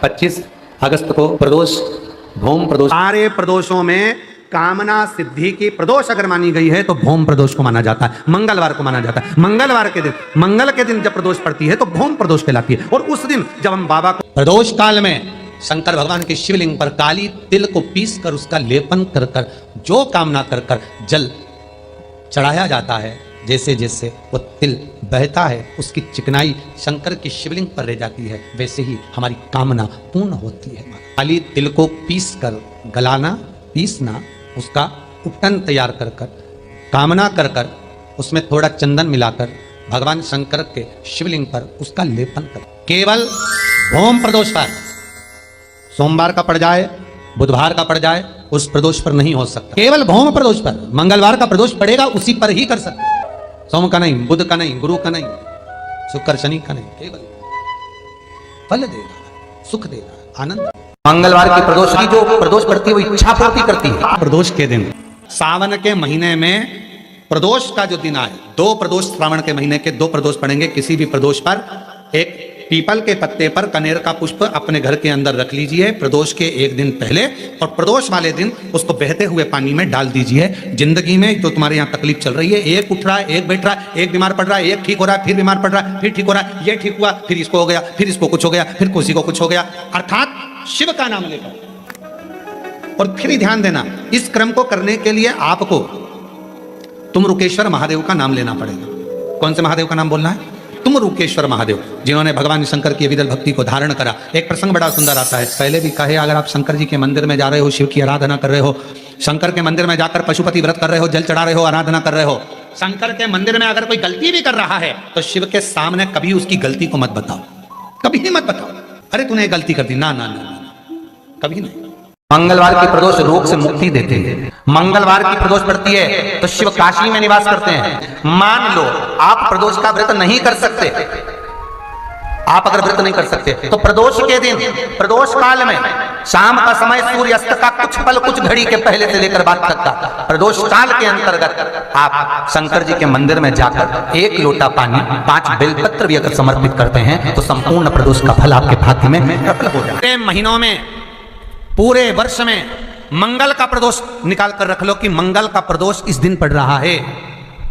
25 अगस्त को प्रदोष, भौम प्रदोष। सारे प्रदोषों में कामना सिद्धि की प्रदोष अगर मानी गई है तो भौम प्रदोष को माना जाता है, मंगलवार को माना जाता है। मंगलवार के दिन, मंगल के दिन जब प्रदोष पड़ती है तो भौम प्रदोष कहलाती है। और उस दिन जब हम बाबा को प्रदोष काल में शंकर भगवान के शिवलिंग पर काली तिल को पीस कर उसका लेपन कर कर जो कामना कर कर जल चढ़ाया जाता है, जैसे जैसे वो तिल बहता है उसकी चिकनाई शंकर की शिवलिंग पर रह जाती है, वैसे ही हमारी कामना पूर्ण होती है। काली तिल को पीस कर, गलाना, पीसना, उसका उपटन तैयार कर कर, कामना कर कर, उसमें थोड़ा चंदन मिलाकर भगवान शंकर के शिवलिंग पर उसका लेपन कर। केवल भौम प्रदोष पर, सोमवार का पड़ जाए, बुधवार का पड़ जाए, उस प्रदोष पर नहीं हो सकता। केवल भौम प्रदोष पर, मंगलवार का प्रदोष पड़ेगा उसी पर ही कर सकते। सोम का नहीं, बुध का नहीं, गुरु का नहीं, शुक्र शनि का नहीं, केवल फल देगा, सुख देगा, आनंद। मंगलवार की प्रदोष की जो प्रदोष पड़ती है वो इच्छा पूर्ति करती है। प्रदोष के दिन, सावन के महीने में प्रदोष का जो दिन आए, 2 प्रदोष श्रावण के महीने के 2 प्रदोष पड़ेंगे। किसी भी प्रदोष पर एक पीपल के पत्ते पर कनेर का पुष्प अपने घर के अंदर रख लीजिए प्रदोष के एक दिन पहले, और प्रदोष वाले दिन उसको बहते हुए पानी में डाल दीजिए। जिंदगी में जो तुम्हारे यहाँ तकलीफ चल रही है, एक उठ रहा है, एक बैठ रहा है, एक बीमार पड़ रहा है, एक ठीक हो रहा है, फिर बीमार पड़ रहा है, फिर ठीक हो रहा है, ये ठीक हुआ, फिर इसको हो गया, फिर इसको कुछ हो गया, फिर किसी को कुछ हो गया, अर्थात शिव का नाम लेकर। और फिर ध्यान देना, इस क्रम को करने के लिए आपको तुम रुकेश्वर महादेव का नाम लेना पड़ेगा। कौन से महादेव का नाम बोलना है? तुम रुकेश्वर महादेव, जिन्होंने भगवान शंकर की विरल भक्ति को धारण करा। एक प्रसंग बड़ा सुंदर आता है, पहले भी कहे, अगर आप शंकर जी के मंदिर में जा रहे हो, शिव की आराधना कर रहे हो, शंकर के मंदिर में जाकर पशुपति व्रत कर रहे हो, जल चढ़ा रहे हो, आराधना कर रहे हो, शंकर के मंदिर में अगर कोई गलती भी कर रहा है तो शिव के सामने कभी उसकी गलती को मत बताओ, कभी ही मत बताओ, अरे तूने गलती कर दी, ना ना ना, कभी नहीं। मंगलवार की प्रदोष रोग से मुक्ति देते हैं। मंगलवार की प्रदोष पड़ती है तो शिव काशी में निवास करते हैं। मान लो आप प्रदोष का व्रत नहीं कर सकते, आप अगर व्रत नहीं कर सकते तो प्रदोष के दिन, प्रदोष काल में शाम का समय, सूर्यास्त का कुछ पल, कुछ घड़ी के पहले से लेकर बाद तक का प्रदोष काल के अंतर्गत आप शंकर जी के मंदिर में जाकर 1 लोटा पानी, 5 बेलपत्र भी अगर समर्पित करते हैं तो संपूर्ण प्रदोष का फल आपके भाग्य में प्रबल हो जाए। पूरे महीनों में, पूरे वर्ष में मंगल का प्रदोष निकाल कर रख लो कि मंगल का प्रदोष इस दिन पड़ रहा है,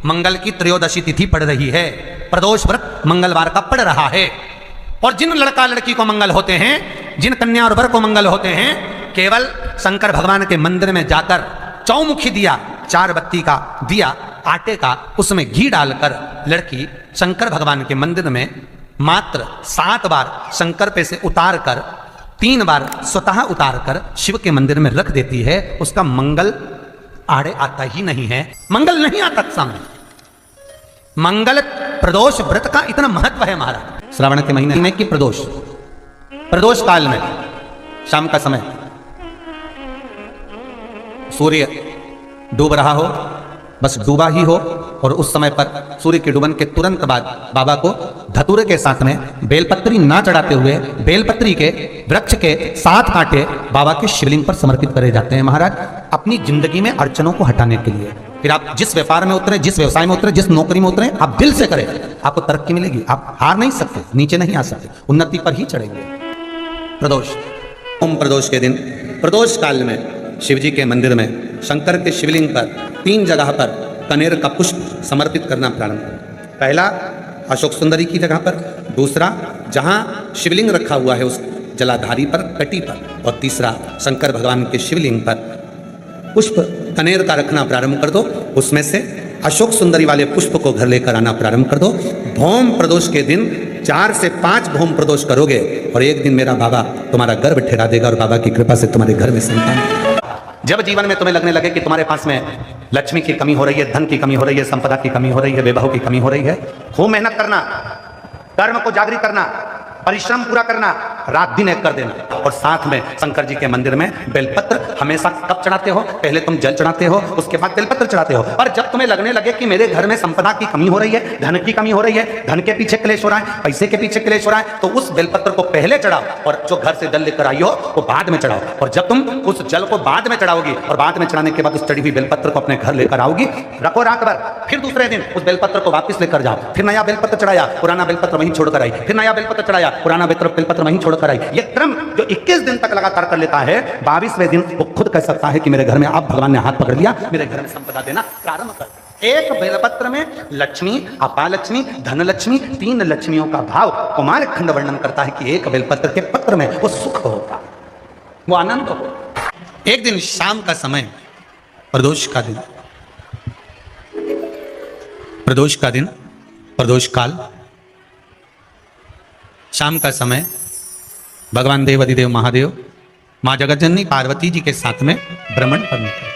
मंगल की त्रयोदशी तिथि पड़ रही है, प्रदोष व्रत मंगलवार का पड़ रहा है। और जिन लड़का लड़की को मंगल होते हैं, जिन कन्या और वर को मंगल होते हैं, केवल शंकर भगवान के मंदिर में जाकर चौमुखी दिया, 4 बत्ती का दिया आटे का, उसमें घी डालकर लड़की शंकर भगवान के मंदिर में मात्र 7 बार शंकर पे से उतार कर, 3 बार स्वतः उतार कर शिव के मंदिर में रख देती है, उसका मंगल आड़े आता ही नहीं है, मंगल नहीं आता सामने। मंगल प्रदोष व्रत का इतना महत्व है महाराज। श्रावण के महीने में की प्रदोष, प्रदोष काल में शाम का समय, सूर्य डूब रहा हो, बस डूबा ही हो, और उस समय पर सूर्य के डूबन के तुरंत बाद बाबा को धतूरे के साथ में बेलपत्री ना चढ़ाते हुए बेलपत्री के वृक्ष के 7 कांटे बाबा के शिवलिंग पर समर्पित करे जाते हैं महाराज, अपनी जिंदगी में अड़चनों को हटाने के लिए। फिर आप जिस व्यापार में उतरे, जिस व्यवसाय में उतरे, जिस नौकरी में उतरे, आप दिल से करें, आपको तरक्की मिलेगी। आप हार नहीं सकते, नीचे नहीं आ सकते, उन्नति पर ही चढ़ेंगे। प्रदोष, ओम प्रदोष के दिन, प्रदोष काल में शिव जी के मंदिर में शंकर के शिवलिंग पर 3 जगह पर कनेर का पुष्प समर्पित करना प्रारंभ करें। पहला अशोक सुंदरी की जगह पर, दूसरा जहां शिवलिंग रखा हुआ है उस जलाधारी पर, कटी पर, और तीसरा शंकर भगवान के शिवलिंग पर पुष्प कनेर का रखना प्रारंभ कर दो। उसमें से अशोक सुंदरी वाले पुष्प को घर लेकर आना प्रारंभ कर दो। भौम प्रदोष के दिन 4 से 5 भौम प्रदोष करोगे और एक दिन मेरा बाबा तुम्हारा गर्भ ठहरा देगा और बाबा की कृपा से तुम्हारे घर में संतान। जब जीवन में तुम्हें लगने लगे कि तुम्हारे पास में लक्ष्मी की कमी हो रही है, धन की कमी हो रही है, संपदा की कमी हो रही है, वैभव की कमी हो रही है, खूब मेहनत करना, कर्म को जागृत करना, परिश्रम पूरा करना, रात दिन एक कर देना। और साथ में शंकर जी के मंदिर में बेलपत्र हमेशा कब चढ़ाते हो? पहले तुम जल चढ़ाते हो, उसके बाद बेलपत्र चढ़ाते हो। और जब तुम्हें लगने लगे कि मेरे घर में संपदा की कमी हो रही है, धन की कमी हो रही है, धन के पीछे क्लेश हो रहा है, पैसे के पीछे क्लेश हो रहा है, तो उस बेलपत्र को पहले चढ़ाओ और जो घर से जल लेकर आई हो वो बाद में चढ़ाओ। और जब तुम उस जल को बाद में चढ़ाओगी और बाद में चढ़ाने के बाद उस चढ़ी हुई बेलपत्र को अपने घर लेकर आओगी, रखो रात भर, फिर दूसरे दिन उस बेलपत्र को वापस लेकर जाओ, फिर नया बेलपत्र चढ़ाया, पुराना बेलपत्र वहीं छोड़कर आई, फिर नया बेलपत्र चढ़ाया, पुराना बेलपत्र वहीं छोड़कर आई। ये क्रम जो 21 दिन तक लगातार कर लेता है, 22वें दिन वो खुद कह सकता है कि मेरे घर में अब भगवान ने हाथ पकड़ लिया, मेरे घर में संपदा देना प्रारंभ कर। एक बेलपत्र में लक्ष्मी, अपालक्ष्मी, धनलक्ष्मी, 3 लक्ष्मियों का भाव कुमार खंड वर्णन करता है कि एक बेलपत्र के पत्र में वो सुख होता, वो आनंद हो। एक दिन शाम का समय, प्रदोष का दिन, प्रदोष का दिन, प्रदोष काल, शाम का समय, भगवान देव अधिदेव महादेव मां जगतजननी पार्वती जी के साथ में भ्रमण पर निकले।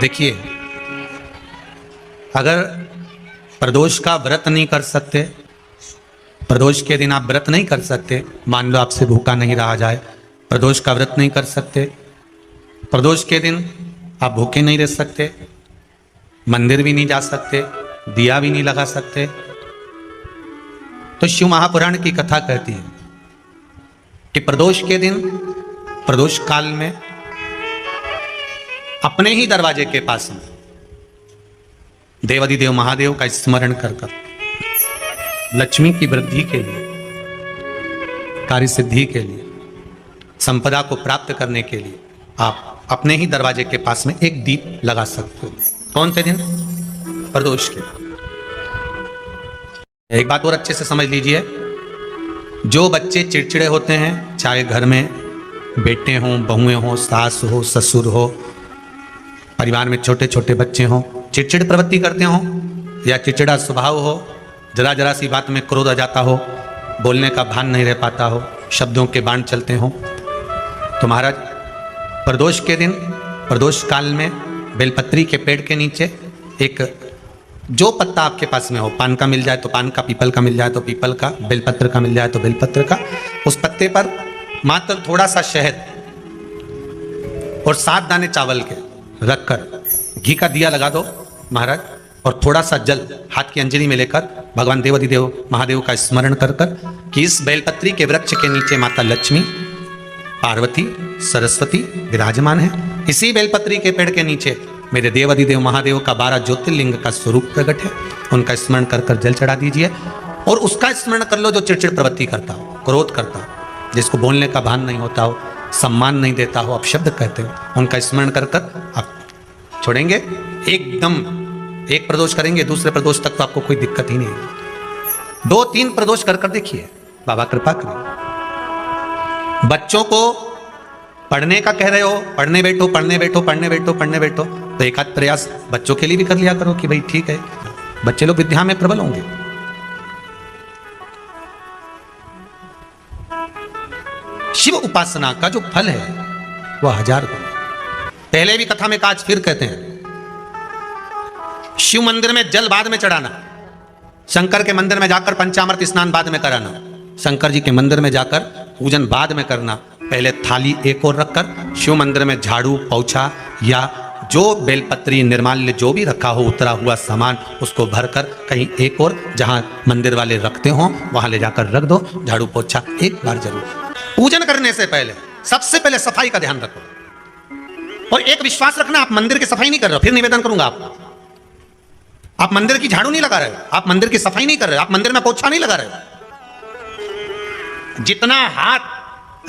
देखिए, अगर प्रदोष का व्रत नहीं कर सकते, प्रदोष के दिन आप व्रत नहीं कर सकते, मान लो आपसे भूखा नहीं रहा जाए, प्रदोष का व्रत नहीं कर सकते, प्रदोष के दिन आप भूखे नहीं रह सकते, मंदिर भी नहीं जा सकते, दिया भी नहीं लगा सकते, तो शिव महापुराण की कथा कहती है कि प्रदोष के दिन, प्रदोष काल में अपने ही दरवाजे के पास में देवाधिदेव महादेव का स्मरण कर लक्ष्मी की वृद्धि के लिए, कार्य सिद्धि के लिए, संपदा को प्राप्त करने के लिए आप अपने ही दरवाजे के पास में एक दीप लगा सकते हो। कौन से दिन? प्रदोष के। एक बात और अच्छे से समझ लीजिए, जो बच्चे चिड़चिड़े होते हैं, चाहे घर में बेटे हों, बहुएं हों, सास हो, ससुर हो, परिवार में छोटे छोटे बच्चे हों, चिड़चिड़ प्रवृत्ति करते हों या चिड़चिड़ा स्वभाव हो, जरा जरा सी बात में क्रोध आ जाता हो, बोलने का भान नहीं रह पाता हो, शब्दों के बाण चलते हों, तो महाराज प्रदोष के दिन, प्रदोष काल में बेलपत्री के पेड़ के नीचे एक, जो पत्ता आपके पास में हो, पान का मिल जाए तो पान का, पीपल का मिल जाए तो पीपल का, बेलपत्र का मिल जाए तो बेलपत्र का, उस पत्ते पर मात्र थोड़ा सा शहद और 7 दाने चावल के रखकर घी का दिया लगा दो महाराज, और थोड़ा सा जल हाथ की अंजलि में लेकर भगवान देवाधिदेव महादेव का स्मरण कर कर कि इस बेलपत्री के वृक्ष के नीचे माता लक्ष्मी, पार्वती, सरस्वती विराजमान है, इसी बेलपत्री के पेड़ के नीचे मेरे देवाधिदेव महादेव का 12 ज्योतिर्लिंग का स्वरूप प्रकट है, उनका स्मरण कर कर जल चढ़ा दीजिए। और उसका स्मरण कर लो जो चिड़चिड़ प्रवृत्ति करता हो, क्रोध करता हो, जिसको बोलने का भान नहीं होता हो, सम्मान नहीं देता हो, अपशब्द कहते हो, उनका स्मरण कर कर आप छोड़ेंगे। एकदम एक प्रदोष करेंगे, दूसरे प्रदोष तक तो आपको कोई दिक्कत ही नहीं। 2-3 प्रदोष कर कर देखिए, बाबा कृपा करें। बच्चों को पढ़ने का कह रहे हो, पढ़ने बैठो, पढ़ने बैठो, पढ़ने बैठो, पढ़ने बैठो, तो एक आध प्रयास बच्चों के लिए भी कर लिया करो कि भाई ठीक है, बच्चे लोग विद्या में प्रबल होंगे। शिव उपासना का जो फल है वह 1000 गुना। पहले भी कथा में कहा, आज फिर कहते हैं, शिव मंदिर में जल बाद में चढ़ाना, शंकर के मंदिर में जाकर पंचामृत स्नान बाद में कराना, शंकर जी के मंदिर में जाकर पूजन बाद में करना, पहले थाली एक और रखकर शिव मंदिर में झाड़ू, पोछा या जो बेलपत्री, निर्माल्य जो भी रखा हो, उतरा हुआ सामान, उसको भरकर कहीं एक और जहां मंदिर वाले रखते हो वहां ले जाकर रख दो, झाड़ू पोछा एक बार जरूर। पूजन करने से पहले सबसे पहले सफाई का ध्यान रखो, और एक विश्वास रखना, आप मंदिर की सफाई नहीं कर रहे हो, फिर निवेदन करूंगा आप मंदिर की झाड़ू नहीं लगा रहे हो, आप मंदिर की सफाई नहीं कर रहे हो, आप मंदिर में पोछा नहीं लगा रहे हो, जितना हाथ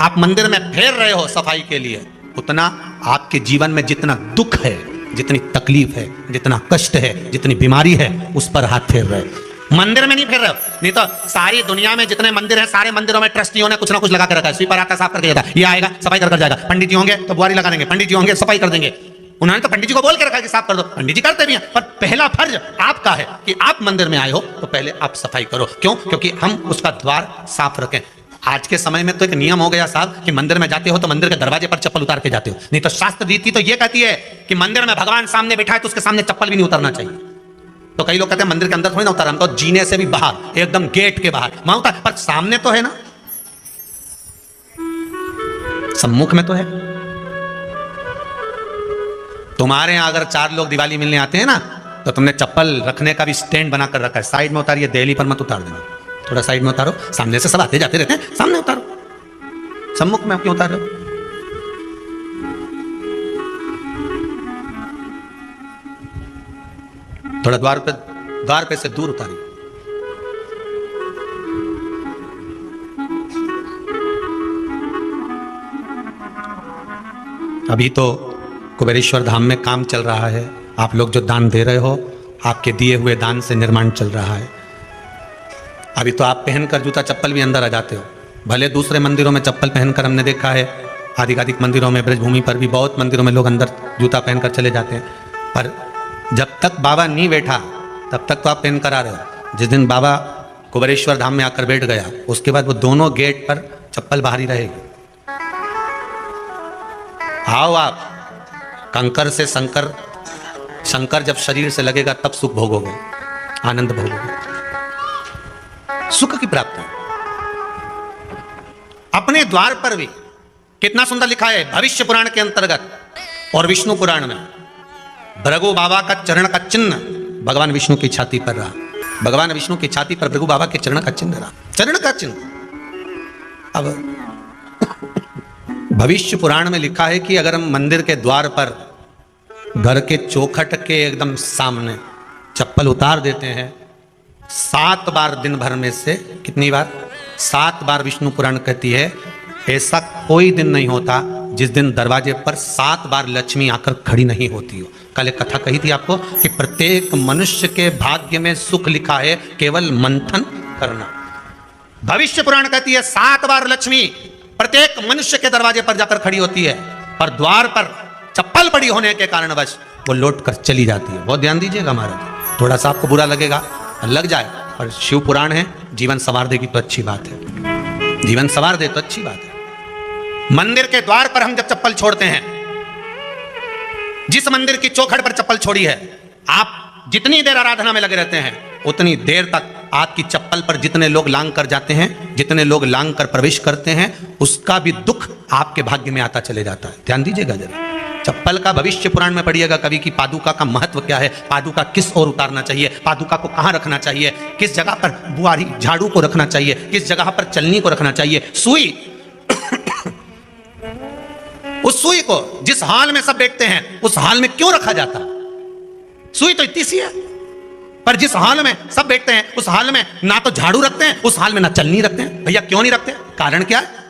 आप मंदिर में फेर रहे हो सफाई के लिए, उतना आपके जीवन में जितना दुख है, जितनी तकलीफ है, जितना कष्ट है, जितनी बीमारी है, उस पर हाथ फेर रहे हो, मंदिर में नहीं फेर रहे हो। नहीं तो सारी दुनिया में जितने मंदिर हैं, सारे मंदिरों में ट्रस्टियों ने कुछ ना कुछ लगा कर रखा है, स्वीपर आता साफ करके जाता, ये आएगा सफाई कर जाएगा, पंडित जी होंगे तो बुआरी लगा देंगे, पंडित जी होंगे सफाई कर देंगे। उन्होंने तो पंडित जी को बोल के रखा कि साफ कर दो, पंडित जी करते भी हैं, पर पहला फर्ज आपका है कि आप मंदिर में आए हो तो पहले आप सफाई करो। क्यों? क्योंकि हम उसका द्वार साफ रखें। आज के समय में तो एक नियम हो गया साहब कि मंदिर में जाते हो तो मंदिर के दरवाजे पर चप्पल उतार के जाते हो, नहीं तो शास्त्र रीति तो ये कहती है कि मंदिर में भगवान सामने बैठा है तो उसके सामने चप्पल भी नहीं उतारना चाहिए। तो कई लोग कहते हैं मंदिर के अंदर थोड़ी ना उतार, हम तो जीने से भी बाहर, एकदम गेट के बाहर वहां उतार, पर सामने तो है ना, सम्मुख में तो है। तुम्हारे यहां अगर 4 लोग दिवाली मिलने आते हैं ना, तो तुमने चप्पल रखने का भी स्टैंड बनाकर रखा है, साइड में उतारिए, दिल्ली पर मत उतार देना, थोड़ा साइड में उतारो, सामने से सब आते जाते रहते हैं, सामने उतारो, सम्मुख में क्यों उतार रहे हो? थोड़ा द्वार पे से दूर उतारिए। अभी तो कुबेरेश्वर धाम में काम चल रहा है, आप लोग जो दान दे रहे हो, आपके दिए हुए दान से निर्माण चल रहा है। अभी तो आप पहनकर जूता चप्पल भी अंदर आ जाते हो। भले दूसरे मंदिरों में चप्पल पहनकर हमने देखा है, आधिकारिक मंदिरों में, ब्रजभूमि पर भी बहुत मंदिरों में लोग अंदर जूता पहनकर चले जाते हैं, पर जब तक बाबा नहीं बैठा तब तक तो आप पहन कर आ रहे हो। जिस दिन बाबा कुबेरेश्वर धाम में आकर बैठ गया, उसके बाद वो दोनों गेट पर चप्पल बाहर ही रहेगी। आओ आप, कंकर से शंकर, शंकर जब शरीर से लगेगा तब सुख भोगोगे, आनंद भोगोगे, सुख की प्राप्ति। अपने द्वार पर भी कितना सुंदर लिखा है भविष्य पुराण के अंतर्गत और विष्णु पुराण में, भृगु बाबा का चरण का चिन्ह भगवान विष्णु की छाती पर रहा। भगवान विष्णु की छाती पर भृगु बाबा के चरण का चिन्ह रहा, चरण का चिन्ह। अब भविष्य पुराण में लिखा है कि अगर हम मंदिर के द्वार पर, घर के चौखट के एकदम सामने चप्पल उतार देते हैं 7 बार, दिन भर में से कितनी बार? 7 बार। विष्णु पुराण कहती है ऐसा कोई दिन नहीं होता जिस दिन दरवाजे पर 7 बार लक्ष्मी आकर खड़ी नहीं होती हो। कल एक कथा कही थी आपको कि प्रत्येक मनुष्य के भाग्य में सुख लिखा है, केवल मंथन करना। भविष्य पुराण कहती है 7 बार लक्ष्मी प्रत्येक मनुष्य के दरवाजे पर जाकर खड़ी होती है, पर द्वार पर चप्पल पड़ी होने के कारणवश वो लौट कर चली जाती है। बहुत ध्यान दीजिएगा महाराज, थोड़ा सा आपको बुरा लगेगा, लग जाए, पर शिव पुराण है, जीवन संवार देगी तो अच्छी बात है, जीवन संवार दे तो अच्छी बात है। मंदिर के द्वार पर हम जब चप्पल छोड़ते हैं, जिस मंदिर की चौखट पर चप्पल छोड़ी है, आप जितनी देर आराधना में लगे रहते हैं उतनी देर तक आपकी चप्पल पर जितने लोग लांग कर जाते हैं, जितने लोग लांग कर प्रवेश करते हैं, उसका भी दुख आपके भाग्य में आता चले जाता है। ध्यान दीजिएगा जरा, चप्पल का भविष्य पुराण में पढ़िएगा कभी की पादुका का महत्व क्या है, पादुका किस ओर उतारना चाहिए, पादुका को कहाँ रखना चाहिए, किस जगह पर बुआरी झाड़ू को रखना चाहिए, किस जगह पर चलनी को रखना चाहिए, सुई उस सुई को जिस हाल में सब बैठते हैं उस हाल में क्यों रखा जाता? सुई तो इतनी सी है, पर जिस हाल में सब बैठते हैं उस हाल में ना तो झाड़ू रखते हैं, उस हाल में ना चलनी रखते हैं। भैया क्यों नहीं रखते? कारण क्या है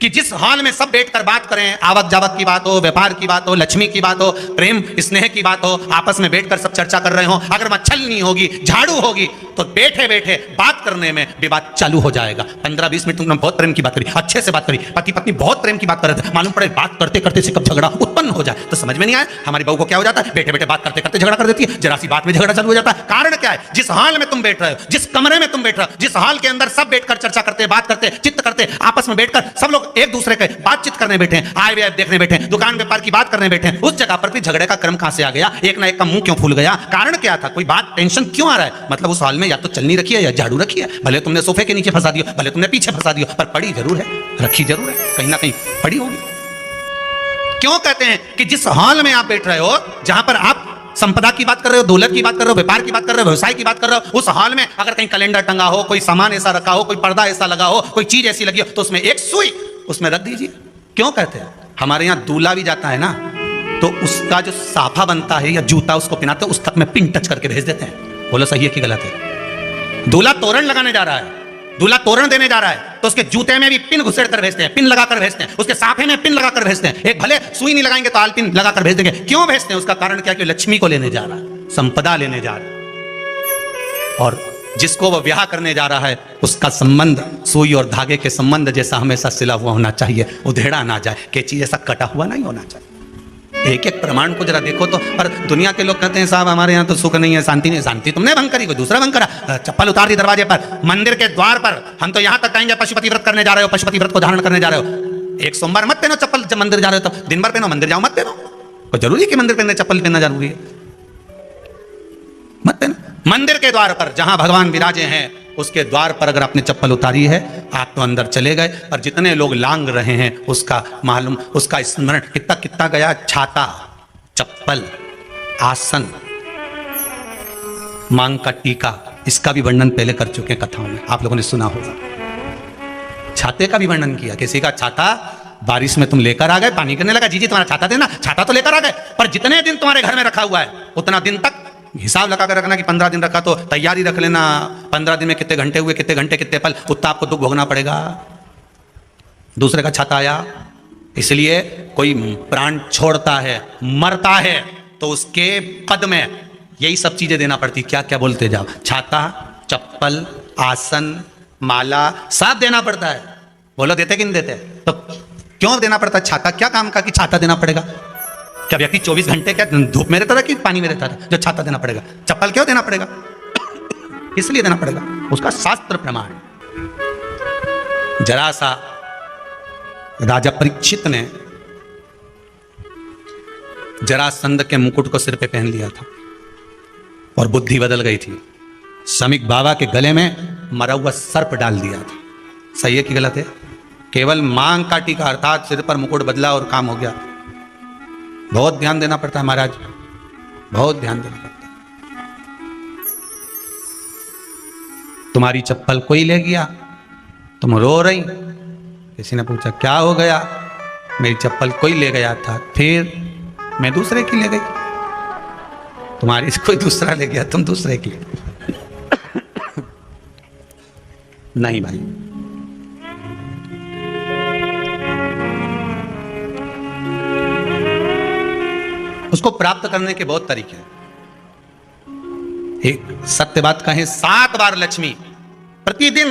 कि जिस हाल में सब बैठकर बात करें, आवक जावक की बात हो, व्यापार की बात हो, लक्ष्मी की बात हो, प्रेम स्नेह की बात हो, आपस में बैठकर सब चर्चा कर रहे हो, अगर वहां छलनी होगी, झाड़ू होगी, तो बैठे बैठे बात करने में विवाद चालू हो जाएगा। 15-20 मिनट तुमने बहुत प्रेम की बात करी, अच्छे से बात करी, पति पत्नी बहुत प्रेम की बात कर रहे थे, मालूम पड़े बात करते करते से कब झगड़ा उत्पन्न हो जाए तो समझ में नहीं आया। हमारी बहू को क्या हो जाता है, बैठे बैठे बात करते करते झगड़ा कर देती है, जरा सी बात में झगड़ा चालू हो जाता है। कारण क्या है? जिस हाल में तुम बैठ रहे हो, जिस कमरे में तुम बैठ रहे हो, जिस हाल के अंदर सब बैठकर चर्चा करते, बात करते, चित्त करते, आपस में बैठकर सब लोग एक दूसरे के बातचीत करने बैठे हैं, आय व्यय देखने बैठे हैं, दुकान व्यापार की बात करने बैठे हैं, उस जगह पर भी झगड़े का क्रम कहां से आ गया? एक ना एक का मुंह क्यों फूल गया? कारण क्या था? कोई बात टेंशन क्यों आ रहा है? मतलब उस हाल में या तो चलनी रखी है या झाड़ू रखी है, भले तुमने सोफे के नीचे फंसा दिया, भले तुमने पीछे फंसा दिया, पर पड़ी जरूर है, रखी जरूर है, कहीं ना कहीं पड़ी होगी। क्यों कहते हैं कि जिस हाल में आप बैठ रहे हो, जहां पर आप संपदा की बात कर रहे हो, दौलत की बात कर रहे हो, व्यापार की बात कर रहे हो, व्यवसाय की बात कर रहे हो, उस हाल में अगर कहीं कैलेंडर टंगा हो, कोई सामान ऐसा रखा हो, कोई पर्दा ऐसा लगा हो, कोई चीज ऐसी लगी हो, तो उसमें एक सुई उसमें रख दीजिए। क्यों कहते हैं? हमारे यहां दूल्हा भी जाता है ना, तो उसका जो साफा बनता है या जूता उसको पहनाते हैं, उस तक में पिन टच करके भेज देते हैं। बोलो सही है कि गलत है? दूल्हा तोरण लगाने जा रहा है, दूल्हा तोरण देने जा रहा है, तो उसके जूते में भी पिन घुसेड़ कर भेजते हैं, पिन लगाकर भेजते हैं, उसके साफे में पिन लगाकर भेजते हैं। एक भले सुई नहीं लगाएंगे तो आल पिन लगाकर भेज देंगे। क्यों भेजते हैं? उसका कारण क्या? कि लक्ष्मी को लेने जा रहा है, संपदा लेने जा रहा है, और जिसको वो ब्याह करने जा रहा है उसका संबंध सुई और धागे के संबंध जैसा हमेशा सिला हुआ होना चाहिए, उधेड़ा ना जाए, कि चीज ऐसा कटा हुआ नहीं होना चाहिए। एक एक प्रमाण को जरा देखो तो। पर दुनिया के लोग कहते हैं साहब हमारे यहाँ तो सुख नहीं है, शांति नहीं। शांति तुमने भंग करी, कोई दूसरा भंग करा। चप्पल उतार दी दरवाजे पर, मंदिर के द्वार पर। हम तो यहाँ तक कहेंगे पशुपति व्रत करने जा रहे हो, पशुपति व्रत को धारण करने जा रहे हो, एक सोमवार मत पहनो चप्पल, जब मंदिर जा रहे हो तब दिन भर पहनो, मंदिर जाओ मत पहनो। कोई जरूरी कि मंदिर पहनने चप्पल पहनना जरूरी है? मत पहनो। मंदिर के द्वार पर जहां भगवान विराजे हैं उसके द्वार पर अगर आपने चप्पल उतारी है, आप तो अंदर चले गए, पर जितने लोग लांग रहे हैं उसका मालूम, उसका स्मरण कितना कितना गया। छाता, चप्पल, आसन, मांग का टीका, इसका भी वर्णन पहले कर चुके हैं कथाओं में, आप लोगों ने सुना होगा। छाते का भी वर्णन किया, किसी का छाता बारिश में तुम लेकर आ गए, पानी गिरने लगा, जी तुम्हारा छाता देना, छाता तो लेकर आ गए, पर जितने दिन तुम्हारे घर में रखा हुआ है उतना दिन तक हिसाब लगा कर रखना कि 15 दिन रखा तो तैयारी रख लेना, 15 दिन में कितने घंटे हुए, कितने घंटे कितने पल, उतना आपको दुख भोगना पड़ेगा। दूसरे का छाता आया, इसलिए कोई प्राण छोड़ता है, मरता है, तो उसके पद में यही सब चीजें देना पड़ती। क्या क्या बोलते जाओ, छाता, चप्पल, आसन, माला, सब देना पड़ता है। बोलो देते कि नहीं देते? तो क्यों देना पड़ता है छाता? क्या काम का कि छाता देना पड़ेगा? क्या व्यक्ति 24 घंटे क्या धूप में रहता था कि पानी में रहता था जो छाता देना पड़ेगा? चप्पल क्यों देना पड़ेगा? इसलिए देना पड़ेगा, उसका शास्त्र प्रमाण। जरा सा राजा परीक्षित ने जरासंध के मुकुट को सिर पे पहन लिया था और बुद्धि बदल गई थी। समीक बाबा के गले में मरा हुआ सर्प डाल दिया था। सही है कि गलत है? केवल मांग काटी का अर्थात सिर पर मुकुट बदला और काम हो गया। बहुत ध्यान देना पड़ता है महाराज, बहुत ध्यान देना पड़ता है। तुम्हारी चप्पल कोई ले गया, तुम रो रही, किसी ने पूछा क्या हो गया? मेरी चप्पल कोई ले गया था, फिर मैं दूसरे की ले गई। तुम्हारी कोई दूसरा ले गया, तुम दूसरे की। नहीं भाई, उसको प्राप्त करने के बहुत तरीके हैं। एक सत्य बात कहें, 7 बार लक्ष्मी प्रतिदिन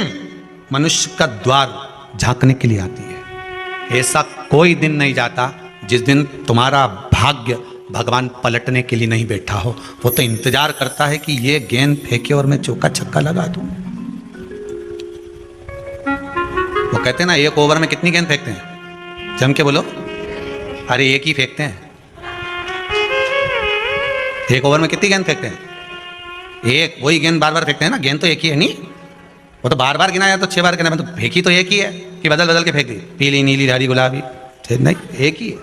मनुष्य का द्वार झांकने के लिए आती है। ऐसा कोई दिन नहीं जाता जिस दिन तुम्हारा भाग्य भगवान पलटने के लिए नहीं बैठा हो। वो तो इंतजार करता है कि ये गेंद फेंके और मैं चौका छक्का लगा दूं। वो कहते हैं ना, एक ओवर में कितनी गेंद फेंकते हैं? जम के बोलो। अरे एक ही फेंकते हैं। एक ओवर में कितनी गेंद फेंकते हैं? एक। वही गेंद बार बार फेंकते हैं ना, गेंद तो एक ही है नहीं। वो तो बार बार गिनाया तो 6 बार गिना, तो फेंकी तो एक ही है कि बदल बदल के फेंक दी, पीली नीली हरी गुलाबी? नहीं, एक ही है।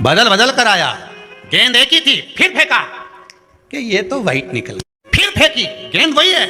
बदल बदल कर आया, गेंद एक ही थी, फिर फेंका कि ये तो वाइट निकल, फिर फेंकी, गेंद वही है।